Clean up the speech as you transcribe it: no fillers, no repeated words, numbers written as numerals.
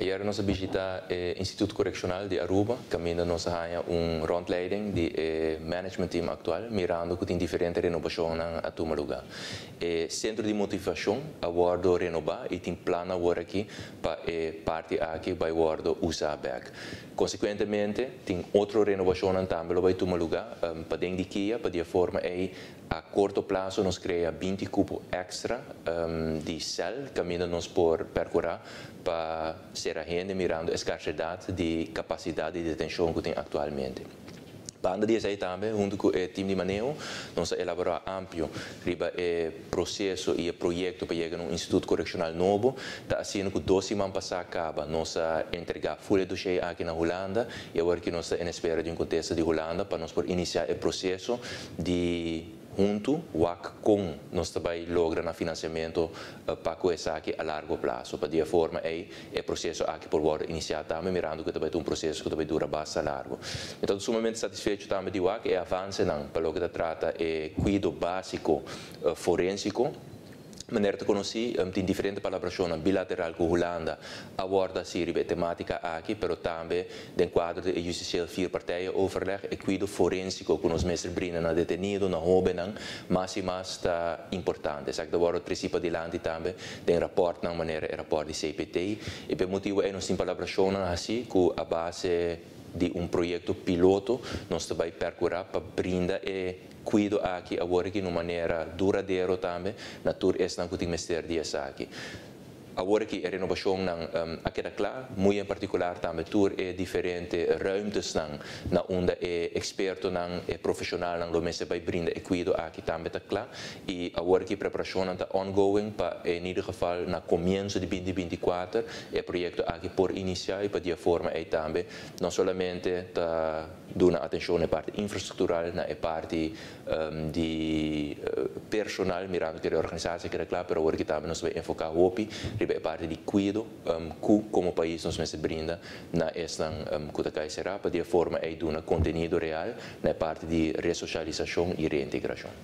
Ayer nós visita o Instituto Correccional de Aruba, caminho nós há rondleiding de management team atual, mirando que tem diferentes renovações a tomar lugar. Centro de motivação a bordo renovar e tem plano agora aqui para parte aqui vai bordo usar back. Consequentemente, tem outra renovação também vai tomar lugar para dentro de Kia, para de forma a curto prazo nós cria 20 cubos extra de cel, caminho nós por percorrer para ser a gente mirando a escassidade de capacidade de detenção que tem atualmente. Para disso aí também, junto com o time de manejo, nós elaborar amplo o processo e o projeto para chegar a instituto correccional novo. Tá assim que 12 semanas passadas acaba, nós entregar folha do cheio aqui na Holanda e agora que nós estamos em espera de contexto de Holanda para nós por iniciar o processo de junto com nós também logrando financiamento para começar aqui a largo prazo, para de forma o processo aqui por volta iniciar também mirando que também é processo que também dura bastante largo. Então, sumamente satisfeito também de que avança para o que trata cuidado básico forensico. Maneira de conhecer, tem diferentes colaborações bilateral com a Holanda, aborda a temática aqui, mas também dentro do quadro de justicial vier partijen overleg e cuidado forensico com os mestres brinda na detenido, na jovem, mais e mais está importante. Sabe que agora o princípio de land também tem rapport na maneira rapport de CPT e por motivo é nós tem colaboração assim com a base de projeto piloto, nós também percorrer para brindar e cuido aqui agora de uma maneira duradoura também, na tour esta que tem mestre de aqui. Agora que a renovação aqui claro, muito em particular também tour é diferente ruimtes na onde é experto é profissional não mesmo vai brindar e cuido aqui também está claro e agora que a preparação está ongoing para em ieder geval na comienzo de 2024 o projeto aqui por iniciar e para de forma aí também não somente está dando atenção na parte infraestrutural na parte de personal mirando que a organização que claro pero agora que também nós vai enfocar hopi a parte de cuidado como país nós mesmo brinda na esta que será para de forma aí de conteúdo real na parte de ressocialização e reintegração.